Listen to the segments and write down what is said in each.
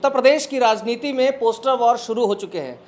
उत्तर प्रदेश की राजनीति में पोस्टर वॉर शुरू हो चुके हैं।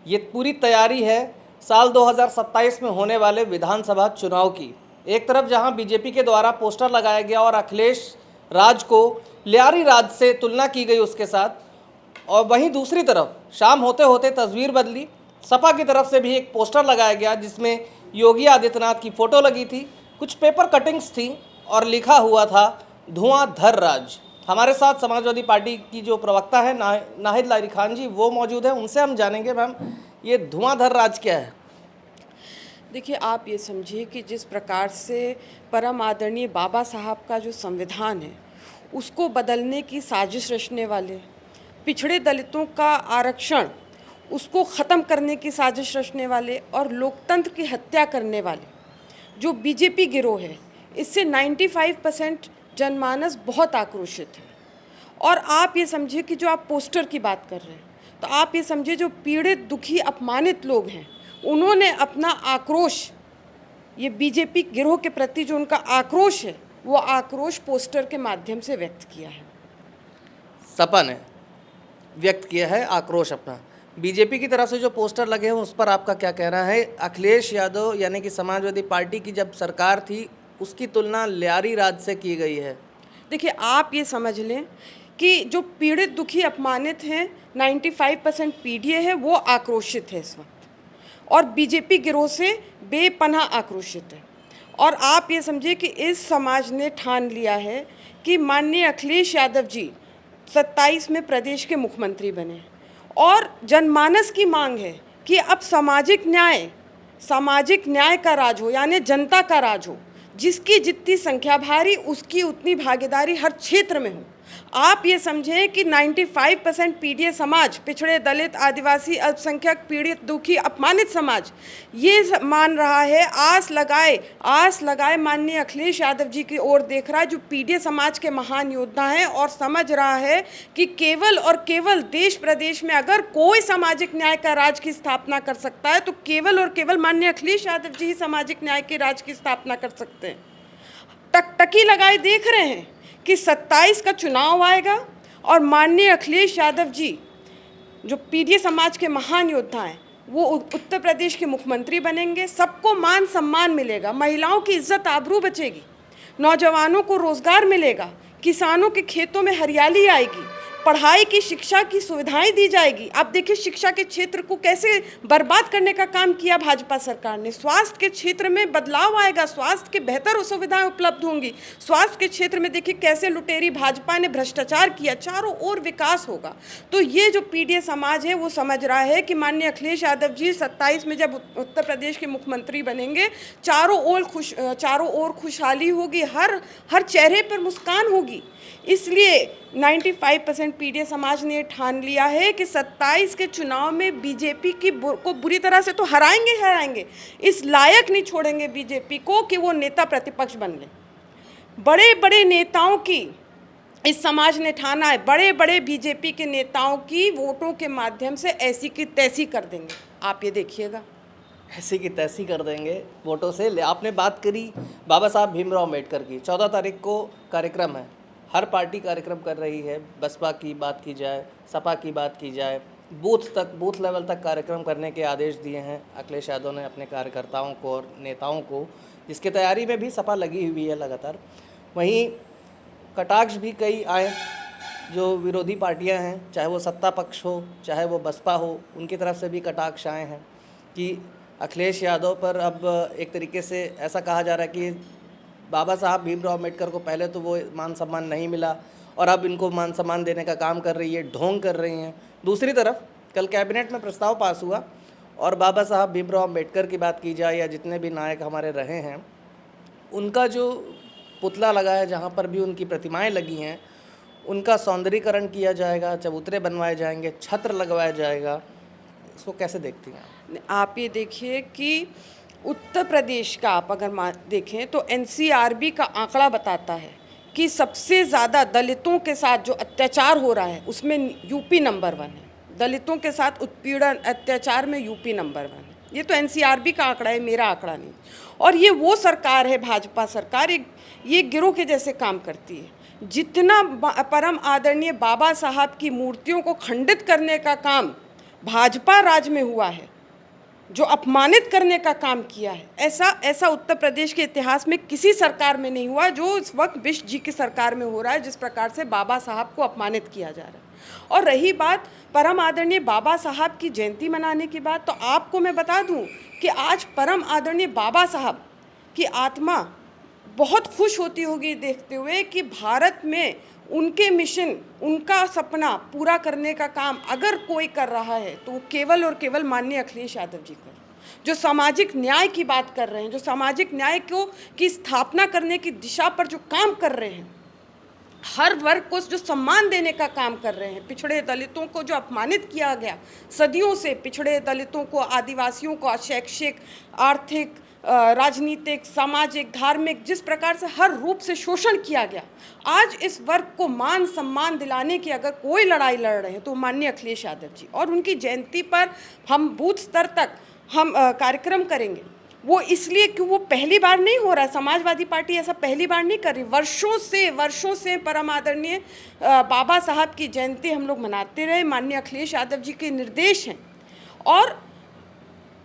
ये पूरी तैयारी है साल 2027 में होने वाले विधानसभा चुनाव की। एक तरफ जहां बीजेपी के द्वारा पोस्टर लगाया गया और अखिलेश राज को लियारी राज से तुलना की गई उसके साथ, और वहीं दूसरी तरफ शाम होते होते तस्वीर बदली। सपा की तरफ से भी एक पोस्टर लगाया गया जिसमें योगी आदित्यनाथ की फ़ोटो लगी थी, कुछ पेपर कटिंग्स थी और लिखा हुआ था धुआंधर राज। हमारे साथ समाजवादी पार्टी की जो प्रवक्ता है नाहिद लारी खान जी, वो मौजूद है। उनसे हम जानेंगे, मैम ये धुआंधर राज क्या है? देखिए, आप ये समझिए कि जिस प्रकार से परम आदरणीय बाबा साहब का जो संविधान है उसको बदलने की साजिश रचने वाले, पिछड़े दलितों का आरक्षण उसको ख़त्म करने की साजिश रचने वाले और लोकतंत्र की हत्या करने वाले जो बीजेपी गिरोह है, इससे 95% जनमानस बहुत आक्रोशित है। और आप ये समझिए कि जो आप पोस्टर की बात कर रहे हैं, तो आप ये समझिए जो पीड़ित, दुखी, अपमानित लोग हैं, उन्होंने अपना आक्रोश, ये बीजेपी गिरोह के प्रति जो उनका आक्रोश है, वो आक्रोश पोस्टर के माध्यम से व्यक्त किया है। सपा ने व्यक्त किया है आक्रोश अपना। बीजेपी की तरफ से जो पोस्टर लगे हैं उस पर आपका क्या कहना है? अखिलेश यादव यानी कि समाजवादी पार्टी की जब सरकार थी उसकी तुलना लियारी राज से की गई है। देखिए, आप ये समझ लें कि जो पीड़ित, दुखी, अपमानित हैं, 95% पीढ़ी है, वो आक्रोशित है इस वक्त और बीजेपी गिरोह से बेपनाह आक्रोशित है। और आप ये समझिए कि इस समाज ने ठान लिया है कि माननीय अखिलेश यादव जी 27 में प्रदेश के मुख्यमंत्री बने और जनमानस की मांग है कि अब सामाजिक न्याय का राज हो, यानी जनता का राज हो, जिसकी जितनी संख्या भारी उसकी उतनी भागीदारी हर क्षेत्र में हो। आप ये समझें कि 95% पीड़ित समाज, पिछड़े, दलित, आदिवासी, अल्पसंख्यक, पीड़ित, दुखी, अपमानित समाज ये मान रहा है, आस लगाए माननीय अखिलेश यादव जी की ओर देख रहा है, जो पीड़ित समाज के महान योद्धा हैं, और समझ रहा है कि केवल और केवल देश प्रदेश में अगर कोई सामाजिक न्याय का राज की स्थापना कर सकता है तो केवल और केवल माननीय अखिलेश यादव जी ही सामाजिक न्याय के राज की स्थापना कर सकते हैं। टकटकी लगाए देख रहे हैं कि 27 का चुनाव आएगा और माननीय अखिलेश यादव जी, जो पीड़ित समाज के महान योद्धा हैं, वो उत्तर प्रदेश के मुख्यमंत्री बनेंगे। सबको मान सम्मान मिलेगा, महिलाओं की इज्जत आबरू बचेगी, नौजवानों को रोजगार मिलेगा, किसानों के खेतों में हरियाली आएगी, पढ़ाई की, शिक्षा की सुविधाएं दी जाएगी। आप देखिए शिक्षा के क्षेत्र को कैसे बर्बाद करने का काम किया भाजपा सरकार ने। स्वास्थ्य के क्षेत्र में बदलाव आएगा, स्वास्थ्य के बेहतर सुविधाएं उपलब्ध होंगी। स्वास्थ्य के क्षेत्र में देखिए कैसे लुटेरी भाजपा ने भ्रष्टाचार किया, चारों ओर विकास होगा। तो ये जो पीड़ित समाज है वो समझ रहा है कि माननीय अखिलेश यादव जी 27 में जब उत्तर प्रदेश के मुख्यमंत्री बनेंगे, चारों ओर खुशहाली होगी, हर चेहरे पर मुस्कान होगी। इसलिए 95% पीड़ित समाज ने ठान लिया है कि 27 के चुनाव में बीजेपी को बुरी तरह से तो हराएंगे, इस लायक नहीं छोड़ेंगे बीजेपी को कि वो नेता प्रतिपक्ष बन ले। बड़े बड़े नेताओं की इस समाज ने ठाना है, बड़े बड़े बीजेपी के नेताओं की वोटों के माध्यम से ऐसी की तैसी कर देंगे। आप ये देखिएगा, ऐसी की तैसी कर देंगे वोटों से। आपने बात करी बाबा साहब भीमराव अम्बेडकर की, 14 तारीख को कार्यक्रम है, हर पार्टी कार्यक्रम कर रही है। बसपा की बात की जाए, सपा की बात की जाए, बूथ लेवल तक कार्यक्रम करने के आदेश दिए हैं अखिलेश यादव ने अपने कार्यकर्ताओं को और नेताओं को, जिसकी तैयारी में भी सपा लगी हुई है लगातार। वहीं कटाक्ष भी कई आए, जो विरोधी पार्टियां हैं, चाहे वो सत्ता पक्ष हो चाहे वो बसपा हो, उनकी तरफ से भी कटाक्ष आए हैं कि अखिलेश यादव पर अब एक तरीके से ऐसा कहा जा रहा है कि बाबा साहब भीमराव अम्बेडकर को पहले तो वो मान सम्मान नहीं मिला और अब इनको मान सम्मान देने का काम कर रही है, ढोंग कर रही हैं। दूसरी तरफ कल कैबिनेट में प्रस्ताव पास हुआ और बाबा साहब भीमराव अम्बेडकर की बात की जाए या जितने भी नायक हमारे रहे हैं, उनका जो पुतला लगा है, जहाँ पर भी उनकी प्रतिमाएं लगी हैं, उनका सौंदर्यीकरण किया जाएगा, चबूतरे बनवाए जाएंगे, छत्र लगवाया जाएगा। इसको कैसे देखती हैं आप ये देखिए कि उत्तर प्रदेश का आप अगर देखें तो एनसीआरबी का आंकड़ा बताता है कि सबसे ज़्यादा दलितों के साथ जो अत्याचार हो रहा है उसमें यूपी नंबर 1 है। दलितों के साथ उत्पीड़न, अत्याचार में यूपी नंबर 1 है। ये तो एनसीआरबी का आंकड़ा है, मेरा आंकड़ा नहीं। और ये वो सरकार है, भाजपा सरकार, ये गिरोह के जैसे काम करती है। जितना परम आदरणीय बाबा साहब की मूर्तियों को खंडित करने का काम भाजपा राज में हुआ है, जो अपमानित करने का काम किया है, ऐसा उत्तर प्रदेश के इतिहास में किसी सरकार में नहीं हुआ, जो इस वक्त बिष्ट जी की सरकार में हो रहा है, जिस प्रकार से बाबा साहब को अपमानित किया जा रहा है। और रही बात परम आदरणीय बाबा साहब की जयंती मनाने की बात, तो आपको मैं बता दूं कि आज परम आदरणीय बाबा साहब की आत्मा बहुत खुश होती होगी देखते हुए कि भारत में उनके मिशन, उनका सपना पूरा करने का काम अगर कोई कर रहा है तो वो केवल और केवल माननीय अखिलेश यादव जी कर, जो सामाजिक न्याय की बात कर रहे हैं, जो सामाजिक न्याय की स्थापना करने की दिशा पर जो काम कर रहे हैं, हर वर्ग को जो सम्मान देने का काम कर रहे हैं, पिछड़े दलितों को जो अपमानित किया गया सदियों से, पिछड़े दलितों को, आदिवासियों को शैक्षिक, आर्थिक, राजनीतिक, सामाजिक, धार्मिक, जिस प्रकार से हर रूप से शोषण किया गया, आज इस वर्ग को मान सम्मान दिलाने की अगर कोई लड़ाई लड़ रहे हैं तो माननीय अखिलेश यादव जी। और उनकी जयंती पर हम बूथ स्तर तक हम कार्यक्रम करेंगे। वो इसलिए कि वो पहली बार नहीं हो रहा है, समाजवादी पार्टी ऐसा पहली बार नहीं कर रही, वर्षों से परम आदरणीय बाबा साहब की जयंती हम लोग मनाते रहे, माननीय अखिलेश यादव जी के निर्देश हैं। और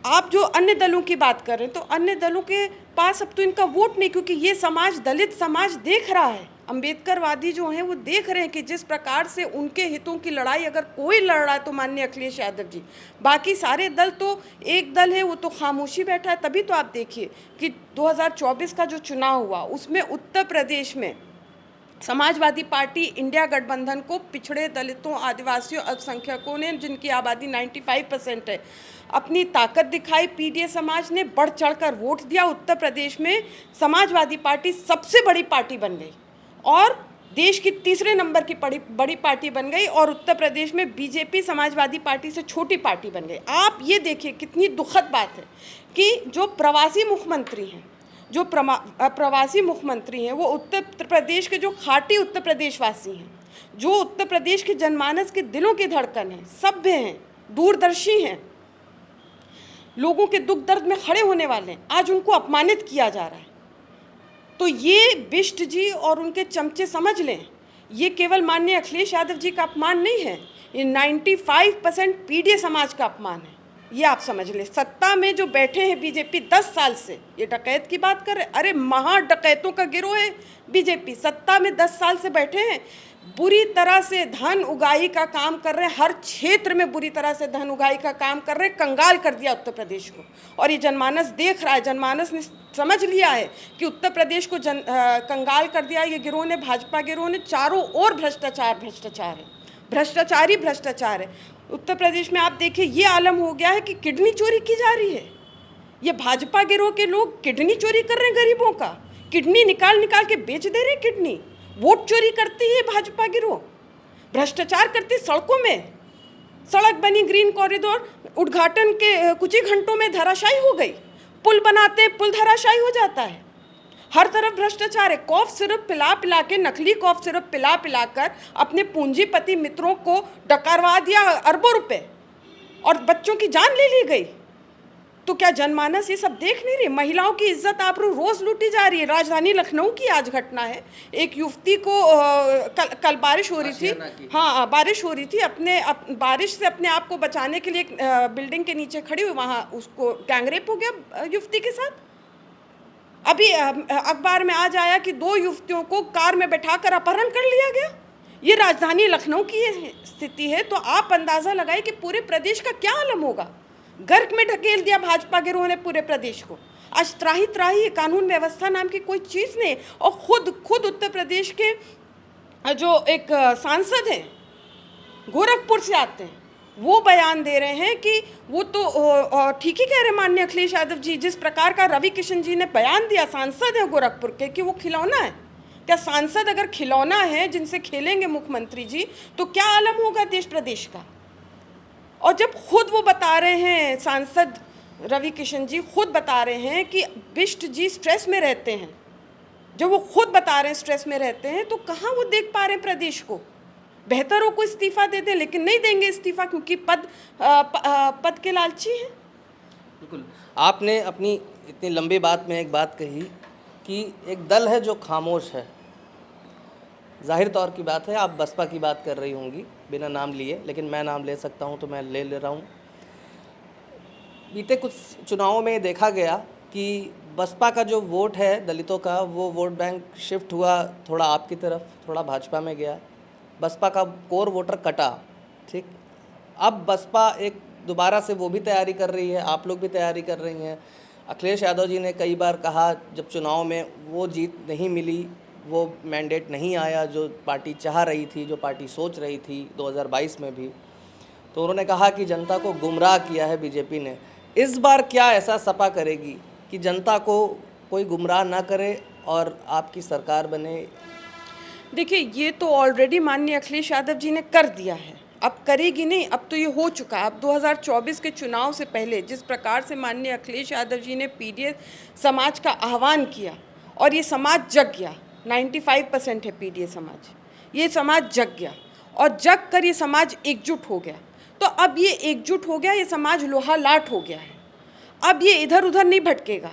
आप जो अन्य दलों की बात कर रहे हैं, तो अन्य दलों के पास अब तो इनका वोट नहीं, क्योंकि ये समाज, दलित समाज देख रहा है, अम्बेडकरवादी जो हैं वो देख रहे हैं कि जिस प्रकार से उनके हितों की लड़ाई अगर कोई लड़ रहा है तो माननीय अखिलेश यादव जी। बाकी सारे दल तो, एक दल है वो तो खामोशी बैठा है। तभी तो आप देखिए कि 2024 का जो चुनाव हुआ उसमें उत्तर प्रदेश में समाजवादी पार्टी इंडिया गठबंधन को पिछड़े दलितों, आदिवासियों, अल्पसंख्यकों ने, जिनकी आबादी 95% है, अपनी ताकत दिखाई। पीडीए समाज ने बढ़ चढ़कर वोट दिया। उत्तर प्रदेश में समाजवादी पार्टी सबसे बड़ी पार्टी बन गई और देश की तीसरे नंबर की बड़ी पार्टी बन गई, और उत्तर प्रदेश में बीजेपी समाजवादी पार्टी से छोटी पार्टी बन गई। आप ये देखिए कितनी दुखद बात है कि जो प्रवासी मुख्यमंत्री हैं, प्रवासी मुख्यमंत्री हैं, वो उत्तर प्रदेश के जो खाटी उत्तर प्रदेशवासी हैं, जो उत्तर प्रदेश के जनमानस के दिलों की धड़कन हैं, सभ्य हैं, दूरदर्शी हैं, लोगों के दुख दर्द में खड़े होने वाले हैं, आज उनको अपमानित किया जा रहा है। तो ये बिष्ट जी और उनके चमचे समझ लें, ये केवल माननीय अखिलेश यादव जी का अपमान नहीं है, ये 95% पीडीए समाज का अपमान है। ये आप समझ लें। सत्ता में जो बैठे हैं बीजेपी 10 साल से, ये डकैत की बात कर रहे, अरे महा डकैतों का गिरोह है बीजेपी, सत्ता में 10 साल से बैठे हैं, बुरी तरह से धन उगाही का काम कर रहे हैं, हर क्षेत्र में बुरी तरह से धन उगाही का काम कर रहे हैं, कंगाल कर दिया उत्तर प्रदेश को। और ये जनमानस देख रहा है, जनमानस ने समझ लिया है कि उत्तर प्रदेश को कंगाल कर दिया ये गिरोह ने, भाजपा गिरोह ने। चारों ओर भ्रष्टाचार है, भ्रष्टाचार है। उत्तर प्रदेश में आप देखिए ये आलम हो गया है कि किडनी चोरी की जा रही है। ये भाजपा गिरोह के लोग किडनी चोरी कर रहे हैं, गरीबों का किडनी निकाल के बेच दे रहे हैं किडनी। वोट चोरी करती है भाजपा गिरोह, भ्रष्टाचार करती, सड़कों में सड़क बनी, ग्रीन कॉरिडोर उद्घाटन के कुछ ही घंटों में धराशायी हो गई, पुल बनाते हैं, पुल धराशायी हो जाता है, हर तरफ भ्रष्टाचार है। कॉफ सिरप पिला के, नकली कॉफ सिरप पिला कर अपने पूंजीपति मित्रों को डकारवा दिया अरबों रुपए, और बच्चों की जान ले ली गई। तो क्या जनमानस ये सब देख नहीं रही? महिलाओं की इज्जत आबरू रोज लूटी जा रही है। राजधानी लखनऊ की आज घटना है, एक युवती को कल बारिश हो रही थी, हाँ बारिश हो रही थी, बारिश से अपने आप को बचाने के लिए बिल्डिंग के नीचे खड़ी हुई, वहाँ उसको गैंगरेप हो गया युवती के साथ। अभी अखबार में आज आया कि 2 युवतियों को कार में बैठाकर अपहरण कर लिया गया। ये राजधानी लखनऊ की स्थिति है, तो आप अंदाज़ा लगाइए कि पूरे प्रदेश का क्या आलम होगा। गर्क में ढकेल दिया भाजपा गिरोह ने पूरे प्रदेश को। आज त्राही कानून व्यवस्था नाम की कोई चीज़ नहीं। और खुद उत्तर प्रदेश के जो एक सांसद हैं, गोरखपुर से आते हैं, वो बयान दे रहे हैं कि वो तो ठीक ही कह रहे माननीय अखिलेश यादव जी, जिस प्रकार का रवि किशन जी ने बयान दिया, सांसद है गोरखपुर के, कि वो खिलौना है। क्या सांसद अगर खिलौना है जिनसे खेलेंगे मुख्यमंत्री जी, तो क्या आलम होगा देश प्रदेश का। और जब खुद वो बता रहे हैं, सांसद रवि किशन जी खुद बता रहे हैं कि बिष्ट जी स्ट्रेस में रहते हैं, जब वो खुद बता रहे हैं स्ट्रेस में रहते हैं, तो कहाँ वो देख पा रहे हैं प्रदेश को। बेहतर हो कोई इस्तीफा दे दें, लेकिन नहीं देंगे इस्तीफा, क्योंकि पद के लालची हैं। बिल्कुल, आपने अपनी इतनी लंबी बात में एक बात कही कि एक दल है जो खामोश है, जाहिर तौर की बात है आप बसपा की बात कर रही होंगी बिना नाम लिए, लेकिन मैं नाम ले सकता हूं तो मैं ले रहा हूं। बीते कुछ चुनावों में देखा गया कि बसपा का जो वोट है दलितों का, वो वोट बैंक शिफ्ट हुआ थोड़ा आपकी तरफ, थोड़ा भाजपा में गया, बसपा का कोर वोटर कटा। ठीक, अब बसपा एक दोबारा से वो भी तैयारी कर रही है, आप लोग भी तैयारी कर रही हैं। अखिलेश यादव जी ने कई बार कहा जब चुनाव में वो जीत नहीं मिली, वो मैंडेट नहीं आया जो पार्टी चाह रही थी, जो पार्टी सोच रही थी 2022 में भी, तो उन्होंने कहा कि जनता को गुमराह किया है बीजेपी ने। इस बार क्या ऐसा सपा करेगी कि जनता को कोई गुमराह ना करे और आपकी सरकार बने? देखिए, ये तो ऑलरेडी माननीय अखिलेश यादव जी ने कर दिया है, अब करेगी नहीं, अब तो ये हो चुका है। अब 2024 के चुनाव से पहले जिस प्रकार से माननीय अखिलेश यादव जी ने पीडीए समाज का आह्वान किया और ये समाज जग गया, 95% है पीडीए समाज, ये समाज जग गया और जग कर ये समाज एकजुट हो गया। तो अब ये एकजुट हो गया, ये समाज लोहा लाट हो गया है, अब ये इधर उधर नहीं भटकेगा।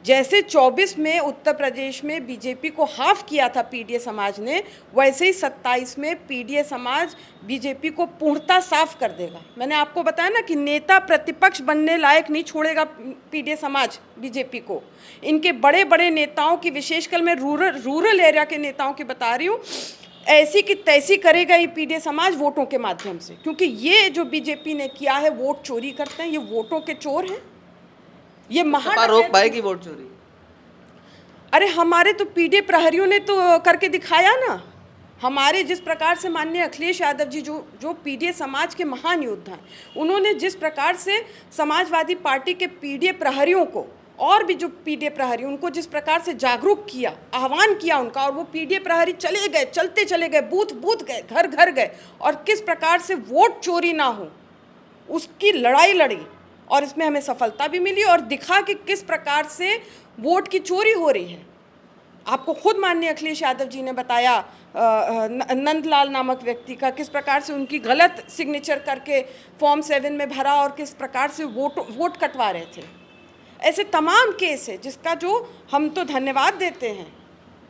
जैसे 24 में उत्तर प्रदेश में बीजेपी को हाफ किया था पीडीए समाज ने, वैसे ही 27 में पीडीए समाज बीजेपी को पूर्णतः साफ कर देगा। मैंने आपको बताया ना कि नेता प्रतिपक्ष बनने लायक नहीं छोड़ेगा पीडीए समाज बीजेपी को। इनके बड़े बड़े नेताओं की, विशेषकर मैं रूरल एरिया के नेताओं की बता रही हूँ, ऐसी की तैसी करेगा ये पीडीए समाज वोटों के माध्यम से, क्योंकि ये जो बीजेपी ने किया है, वोट चोरी करते हैं, ये वोटों के चोर हैं। ये सपा रोक पाएगी वोट चोरी? अरे हमारे तो पीडीए प्रहरियों ने तो करके दिखाया ना। हमारे जिस प्रकार से माननीय अखिलेश यादव जी जो पीडीए समाज के महान योद्धा हैं, उन्होंने जिस प्रकार से समाजवादी पार्टी के पीडीए प्रहरियों को और भी जो पीडीए प्रहरी, उनको जिस प्रकार से जागरूक किया, आह्वान किया उनका, और वो पीडीए प्रहरी चले गए, चलते चले गए, बूथ बूथ गए, घर घर गए, और किस प्रकार से वोट चोरी ना हो उसकी लड़ाई लड़ी, और इसमें हमें सफलता भी मिली और दिखा कि किस प्रकार से वोट की चोरी हो रही है। आपको खुद माननीय अखिलेश यादव जी ने बताया नंदलाल नामक व्यक्ति का, किस प्रकार से उनकी गलत सिग्नेचर करके फॉर्म 7 में भरा और किस प्रकार से वोट कटवा रहे थे। ऐसे तमाम केस है जिसका जो हम तो धन्यवाद देते हैं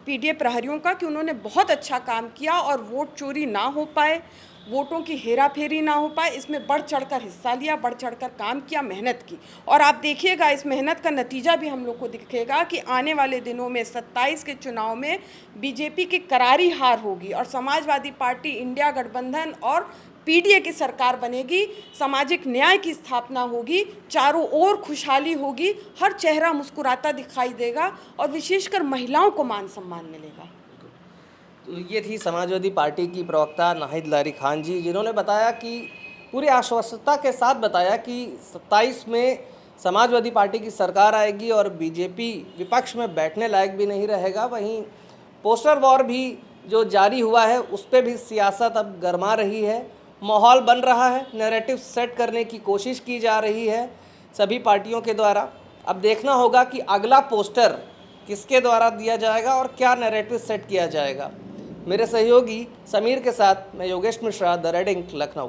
पीडीए प्रहरियों का कि उन्होंने बहुत अच्छा काम किया और वोट चोरी ना हो पाए, वोटों की हेरा फेरी ना हो पाए, इसमें बढ़ चढ़कर हिस्सा लिया, बढ़ चढ़कर काम किया, मेहनत की। और आप देखिएगा इस मेहनत का नतीजा भी हम लोग को दिखेगा कि आने वाले दिनों में 27 के चुनाव में बीजेपी की करारी हार होगी और समाजवादी पार्टी, इंडिया गठबंधन और पीडीए की सरकार बनेगी, सामाजिक न्याय की स्थापना होगी, चारों ओर खुशहाली होगी, हर चेहरा मुस्कुराता दिखाई देगा और विशेषकर महिलाओं को मान सम्मान मिलेगा। तो ये थी समाजवादी पार्टी की प्रवक्ता नाहिद लारी खान जी, जिन्होंने बताया कि पूरी आश्वस्तता के साथ बताया कि 27 में समाजवादी पार्टी की सरकार आएगी और बीजेपी विपक्ष में बैठने लायक भी नहीं रहेगा। वहीं पोस्टर वॉर भी जो जारी हुआ है उस पर भी सियासत अब गरमा रही है, माहौल बन रहा है, नैरेटिव सेट करने की कोशिश की जा रही है सभी पार्टियों के द्वारा। अब देखना होगा कि अगला पोस्टर किसके द्वारा दिया जाएगा और क्या नैरेटिव सेट किया जाएगा। मेरे सहयोगी समीर के साथ मैं Yogesh Mishra, the red ink, Lucknow.